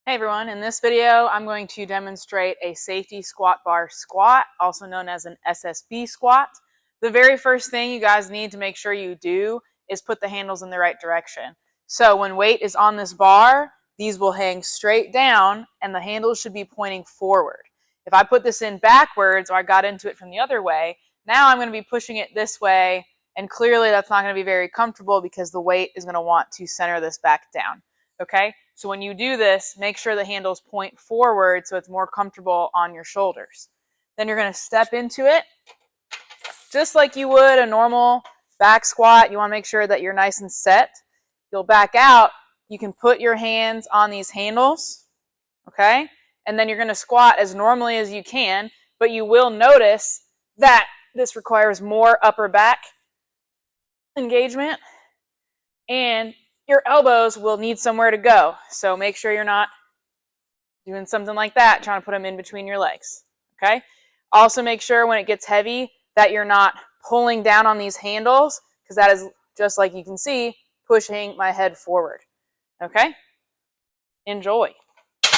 Hey everyone, in this video I'm going to demonstrate a safety squat bar squat, also known as an SSB squat. The very first thing you guys need to make sure you do is put the handles in the right direction. So when weight is on this bar, these will hang straight down and the handles should be pointing forward. If I put this in backwards, or I got into it from the other way, now I'm going to be pushing it this way, and clearly that's not going to be very comfortable because the weight is going to want to center this back down. Okay, so when you do this, make sure the handles point forward so it's more comfortable on your shoulders. Then you're going to step into it just like you would a normal back squat. You want to make sure that you're nice and set. You'll back out. You can put your hands on these handles, okay? And then you're going to squat as normally as you can, but you will notice that this requires more upper back engagement, and your elbows will need somewhere to go. So make sure you're not doing something like that, trying to put them in between your legs, okay? Also make sure when it gets heavy that you're not pulling down on these handles, because that is, just like you can see, pushing my head forward, okay? Enjoy.